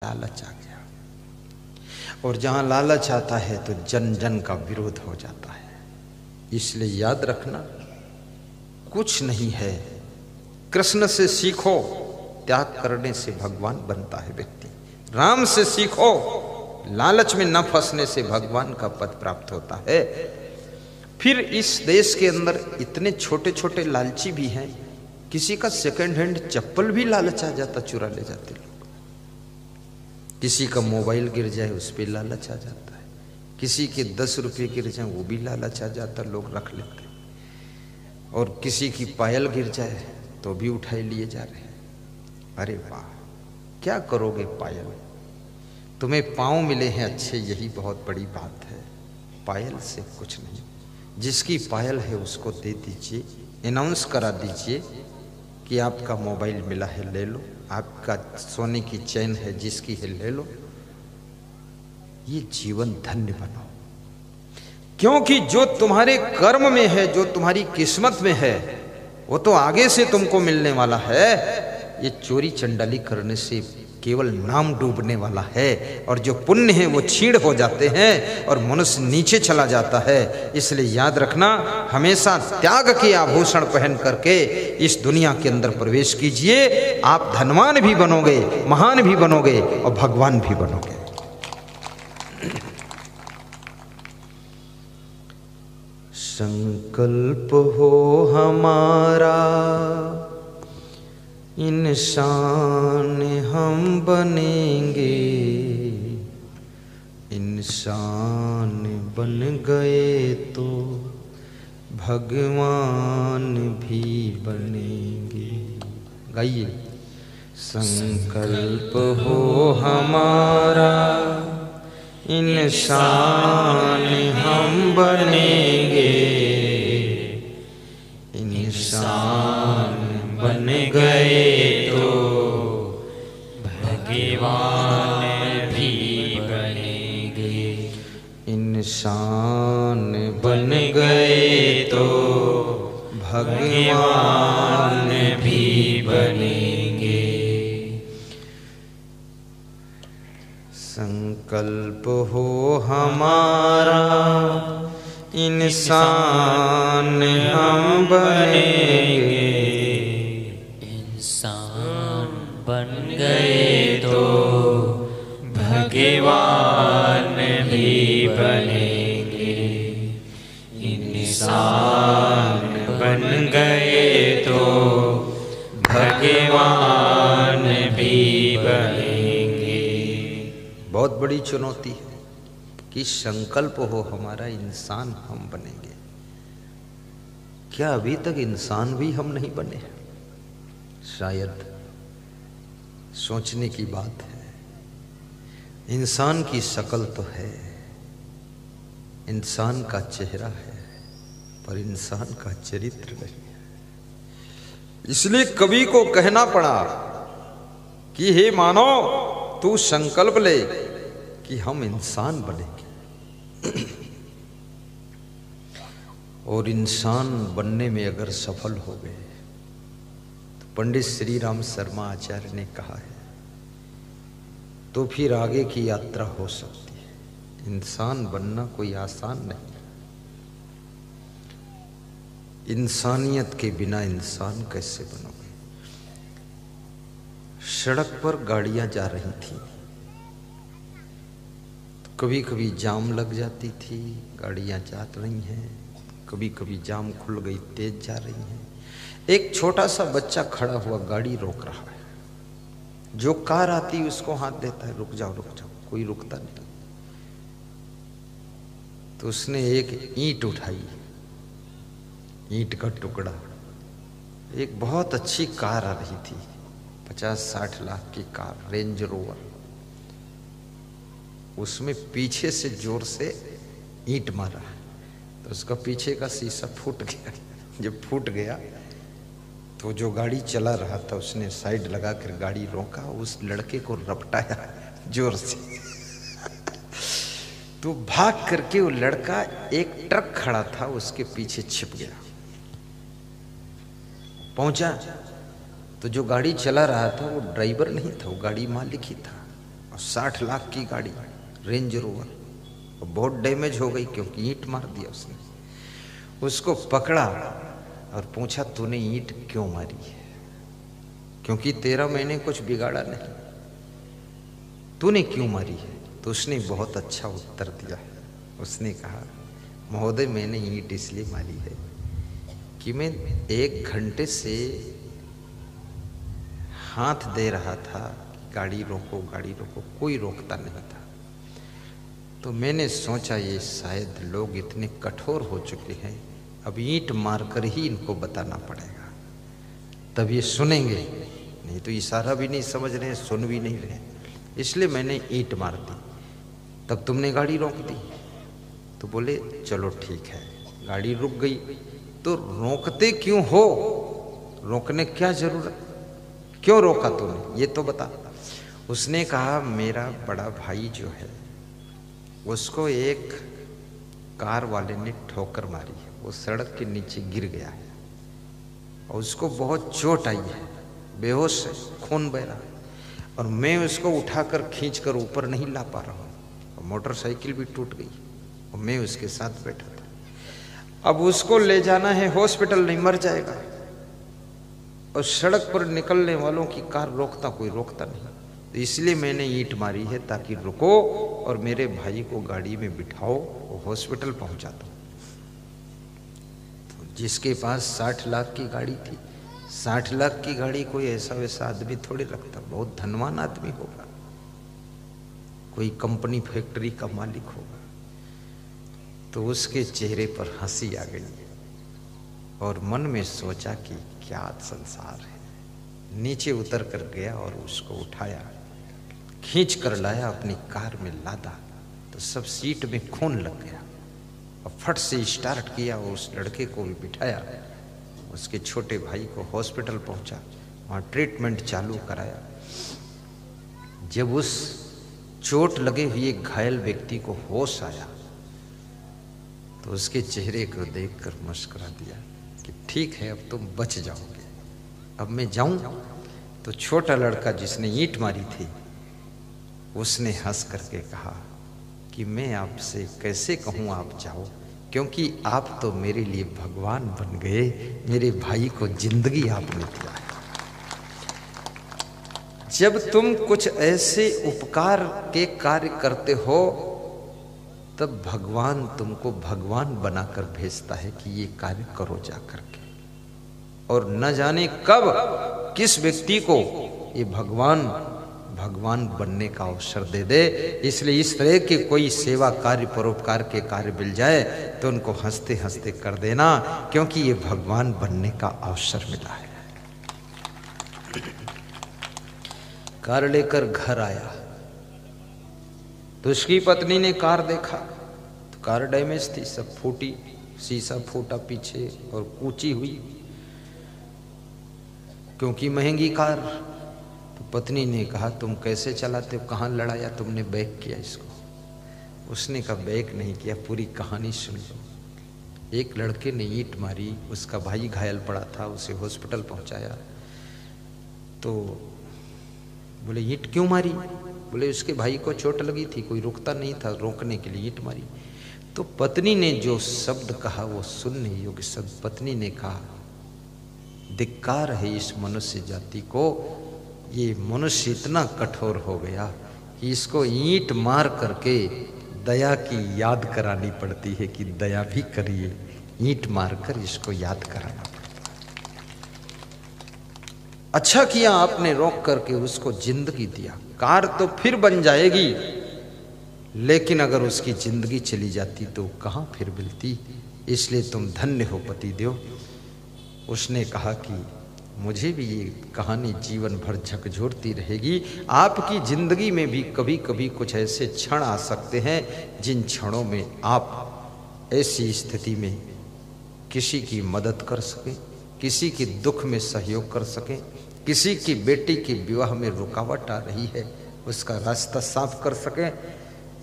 लालच आ गया, और जहां लालच आता है तो जन जन का विरोध हो जाता है। इसलिए याद रखना, कुछ नहीं है, कृष्ण से सीखो, त्याग करने से भगवान बनता है व्यक्ति। राम से सीखो, लालच में न फंसने से भगवान का पद प्राप्त होता है। फिर इस देश के अंदर इतने छोटे छोटे लालची भी हैं, किसी का सेकंड हैंड चप्पल भी लालच आ जाता, चुरा ले जाते लोग। किसी का मोबाइल गिर जाए उस पर लालच आ जाता है, किसी के 10 रुपये गिर जाए वो भी लालच आ जाता, लोग रख लेते हैं। और किसी की पायल गिर जाए तो भी उठाए लिए जा रहे हैं। अरे वाह, क्या करोगे पायल, तुम्हें पाँव मिले हैं अच्छे, यही बहुत बड़ी बात है। पायल से कुछ नहीं, जिसकी पायल है उसको दे दीजिए, अनाउंस करा दीजिए कि आपका मोबाइल मिला है, ले लो। आपका सोने की चैन है, जिसकी है ले लो। ये जीवन धन्य बनाओ, क्योंकि जो तुम्हारे कर्म में है, जो तुम्हारी किस्मत में है, वो तो आगे से तुमको मिलने वाला है। ये चोरी चंडाली करने से केवल नाम डूबने वाला है, और जो पुण्य है वो छीड़ हो जाते हैं और मनुष्य नीचे चला जाता है। इसलिए याद रखना, हमेशा त्याग के आभूषण पहन करके इस दुनिया के अंदर प्रवेश कीजिए। आप धनवान भी बनोगे, महान भी बनोगे और भगवान भी बनोगे। संकल्प हो हमारा, इंसान हम बनेंगे। इंसान बन गए तो भगवान भी बनेंगे। गाइए। संकल्प हो हमारा, इंसान हम बनेंगे। इंसान बन गए तो भगवान भी बनेंगे। इंसान बन गए तो भगवान भी बनेंगे। संकल्प हो हमारा, इंसान हम बनेंगे। इंसान बन गए तो भगवान भी बनेंगे। इंसान बन गए तो भगवान भी बनेंगे। बहुत बड़ी चुनौती है कि संकल्प हो हमारा, इंसान हम बनेंगे। क्या अभी तक इंसान भी हम नहीं बने हैं? शायद सोचने की बात है। इंसान की शक्ल तो है, इंसान का चेहरा है, पर इंसान का चरित्र नहीं है। इसलिए कवि को कहना पड़ा कि हे मानव, तू संकल्प ले कि हम इंसान बनेंगे। और इंसान बनने में अगर सफल हो गए तो पंडित श्री राम शर्मा आचार्य ने कहा है, तो फिर आगे की यात्रा हो सकती है। इंसान बनना कोई आसान नहीं। इंसानियत के बिना इंसान कैसे बनोगे? सड़क पर गाड़ियां जा रही थी, तो कभी कभी जाम लग जाती थी, गाड़ियां जा रही हैं। कभी कभी जाम खुल गई, तेज जा रही हैं। एक छोटा सा बच्चा खड़ा हुआ गाड़ी रोक रहा है, जो कार आती उसको हाथ देता है, रुक जाओ रुक जाओ, कोई रुकता नहीं। तो उसने एक ईंट उठाई, ईंट का टुकड़ा। एक बहुत अच्छी कार आ रही थी, 50-60 लाख की कार, रेंज रोवर। उसमें पीछे से जोर से ईंट मारा तो उसका पीछे का शीशा फूट गया। जब फूट गया तो जो गाड़ी चला रहा था उसने साइड लगा कर गाड़ी रोका, उस लड़के को रपटाया जोर से। तो भाग करके वो लड़का एक ट्रक खड़ा था उसके पीछे छिप गया। पहुंचा तो जो गाड़ी चला रहा था वो ड्राइवर नहीं था, वो गाड़ी मालिक ही था। और और 60 लाख की गाड़ी रेंज रोवर, और बहुत डैमेज हो गई क्योंकि ईंट मार दिया उसने। उसको पकड़ा और पूछा तूने ईंट क्यों मारी है? क्योंकि तेरा मैंने कुछ बिगाड़ा नहीं, तूने क्यों मारी है? तो उसने बहुत अच्छा उत्तर दिया है। उसने कहा महोदय मैंने ईंट इसलिए मारी है कि मैं 1 घंटे से हाथ दे रहा था, गाड़ी रोको गाड़ी रोको, कोई रोकता नहीं था। तो मैंने सोचा ये शायद लोग इतने कठोर हो चुके हैं, अब ईंट मारकर ही इनको बताना पड़ेगा, तब ये सुनेंगे, नहीं तो इशारा भी नहीं समझ रहे, सुन भी नहीं रहे, इसलिए मैंने ईंट मार दी। तब तुमने गाड़ी रोक दी। तो बोले चलो ठीक है, गाड़ी रुक गई। तो रोकते क्यों हो? रोकने क्या जरूरत, क्यों रोका तूने ये तो बता। उसने कहा मेरा बड़ा भाई जो है उसको एक कार वाले ने ठोकर मारी है, वो सड़क के नीचे गिर गया है और उसको बहुत चोट आई है, बेहोश है, खून बह रहा है, और मैं उसको उठाकर खींचकर ऊपर नहीं ला पा रहा हूँ, और मोटरसाइकिल भी टूट गई और मैं उसके साथ बैठा था। अब उसको ले जाना है हॉस्पिटल, नहीं मर जाएगा, और सड़क पर निकलने वालों की कार रोकता कोई रोकता नहीं, तो इसलिए मैंने ईंट मारी है ताकि रुको और मेरे भाई को गाड़ी में बिठाओ और हॉस्पिटल पहुंचा दो। तो जिसके पास 60 लाख की गाड़ी थी, 60 लाख की गाड़ी कोई ऐसा वैसा आदमी थोड़े रखता, बहुत धनवान आदमी होगा, कोई कंपनी फैक्ट्री का मालिक होगा। तो उसके चेहरे पर हंसी आ गई और मन में सोचा कि क्या संसार है। नीचे उतर कर गया और उसको उठाया, खींच कर लाया, अपनी कार में लादा, तो सब सीट में खून लग गया। और फट से स्टार्ट किया और उस लड़के को भी बिठाया, उसके छोटे भाई को हॉस्पिटल पहुंचा, वहाँ ट्रीटमेंट चालू कराया। जब उस चोट लगे हुए घायल व्यक्ति को होश आया तो उसके चेहरे को देखकर मुस्कुरा दिया कि ठीक है अब तुम बच जाओगे, अब मैं जाऊं। तो छोटा लड़का जिसने ईंट मारी थी उसने हंस करके कहा कि मैं आपसे कैसे कहूं आप जाओ, क्योंकि आप तो मेरे लिए भगवान बन गए, मेरे भाई को जिंदगी आपने दिया है। जब तुम कुछ ऐसे उपकार के कार्य करते हो तब भगवान तुमको भगवान बनाकर भेजता है कि ये कार्य करो जा करके, और न जाने कब किस व्यक्ति को ये भगवान बनने का अवसर दे दे। इसलिए इस तरह के कोई सेवा कार्य परोपकार के कार्य मिल जाए तो उनको हंसते हंसते कर देना, क्योंकि ये भगवान बनने का अवसर मिला है। कार लेकर घर आया तो उसकी पत्नी ने कार देखा तो कार डैमेज थी, सब फूटी, शीशा फूटा पीछे और कूची हुई, क्योंकि महंगी कार। तो पत्नी ने कहा तुम कैसे चलाते हो, कहाँ लड़ाया तुमने, बैक किया इसको? उसने कहा बैक नहीं किया, पूरी कहानी सुन लो। एक लड़के ने ईंट मारी, उसका भाई घायल पड़ा था, उसे हॉस्पिटल पहुंचाया। तो बोले ईंट क्यों मारी? बोले उसके भाई को चोट लगी थी, कोई रुकता नहीं था, रोकने के लिए ईंट मारी। तो पत्नी ने जो शब्द कहा वो सुनने योग्य शब्द, पत्नी ने कहा धिक्कार है इस मनुष्य जाति को, ये मनुष्य इतना कठोर हो गया कि इसको ईंट मार करके दया की याद करानी पड़ती है कि दया भी करिए, ईंट मारकर इसको याद कराना पड़ता। अच्छा किया आपने रोक करके उसको जिंदगी दिया, कार तो फिर बन जाएगी, लेकिन अगर उसकी जिंदगी चली जाती तो कहाँ फिर मिलती। इसलिए तुम धन्य हो पति देव। उसने कहा कि मुझे भी ये कहानी जीवन भर झकझोरती रहेगी। आपकी जिंदगी में भी कभी कभी कुछ ऐसे क्षण आ सकते हैं जिन क्षणों में आप ऐसी स्थिति में किसी की मदद कर सकें, किसी के दुख में सहयोग कर सकें, किसी की बेटी के विवाह में रुकावट आ रही है उसका रास्ता साफ कर सकें,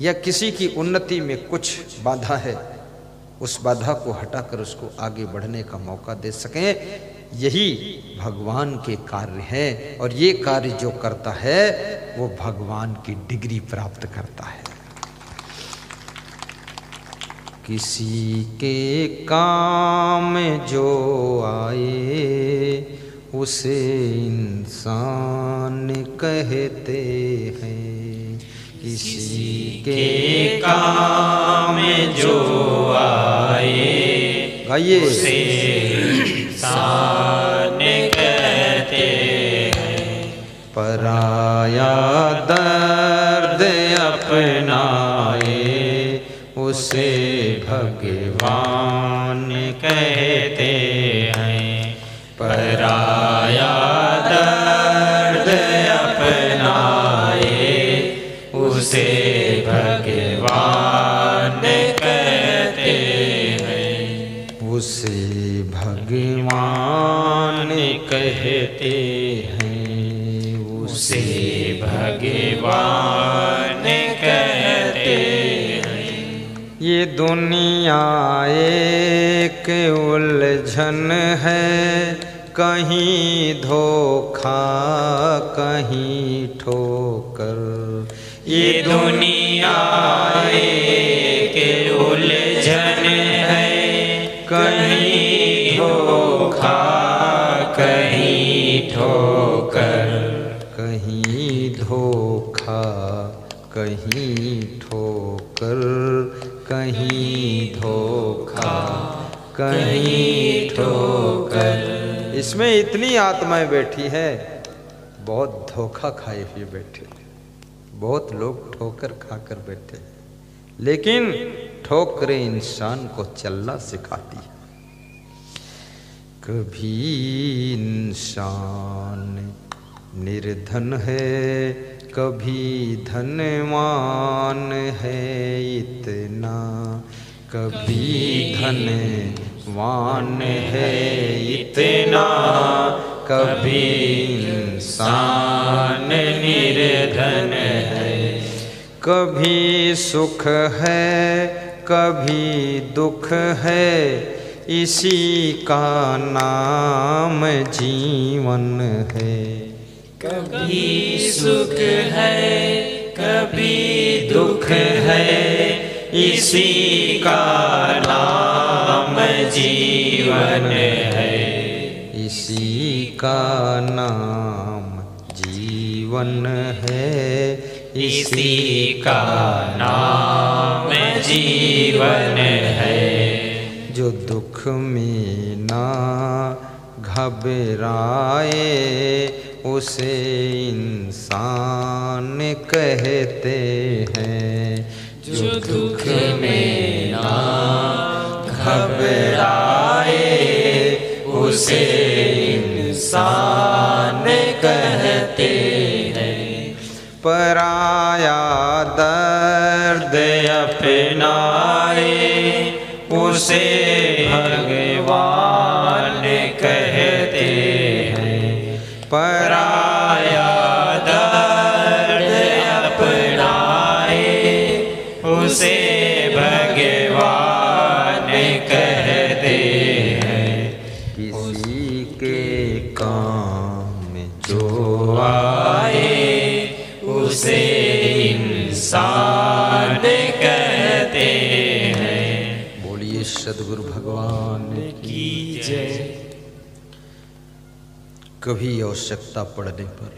या किसी की उन्नति में कुछ बाधा है उस बाधा को हटाकर उसको आगे बढ़ने का मौका दे सकें। यही भगवान के कार्य हैं, और ये कार्य जो करता है वो भगवान की डिग्री प्राप्त करता है। किसी के काम जो आए उसे इंसान कहते हैं। किसी के काम जो आए गाइए उसे इंसान कहते हैं। पराया दर्द अपनाए उसे भगवान कहते हैं। पराया दर्द अपनाए उसे भगवान कहते हैं। उसे भगवान कहते हैं। उसे भगवान कहते हैं। ये दुनिया एक उलझन है, कहीं धोखा कहीं ठोकर। ये दुनिया एक उलझन है, कहीं धोखा कहीं ठोकर। कहीं धोखा कहीं ठोकर, कहीं धोखा कहीं ठोकर। इसमें इतनी आत्माएं बैठी है, बहुत धोखा खाए हुए बैठे, बहुत लोग ठोकर खाकर बैठे, लेकिन ठोकरें इंसान को चलना सिखाती है। कभी इंसान निर्धन है, कभी धनवान है इतना, कभी धनवान है इतना, कभी इंसान निर्धन है। कभी सुख है कभी दुख है, इसी का नाम जीवन है। कभी सुख है कभी दुख है, इसी का नाम जीवन है। इसी का नाम जीवन है। इसी का नाम जीवन है। जो दुख में ना घबराए उसे इंसान कहते हैं। जो दुख में ना घबराए उसे इंसान कहते हैं। पराया दर्द अपनाए उसे भगवान कहते हैं। पराया दर्द अपनाए उसे भगवान कहते हैं। किसी के काम जो आए उसे इंसान कहते हैं। बोलिए सद्गुरु भगवान की जय। कभी आवश्यकता पड़ने पर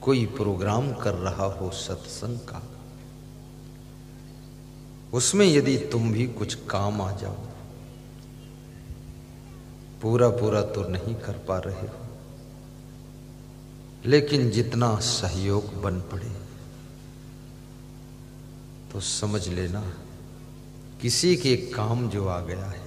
कोई प्रोग्राम कर रहा हो सत्संग का, उसमें यदि तुम भी कुछ काम आ जाओ, पूरा पूरा तो नहीं कर पा रहे हो, लेकिन जितना सहयोग बन पड़े तो समझ लेना किसी के काम जो आ गया है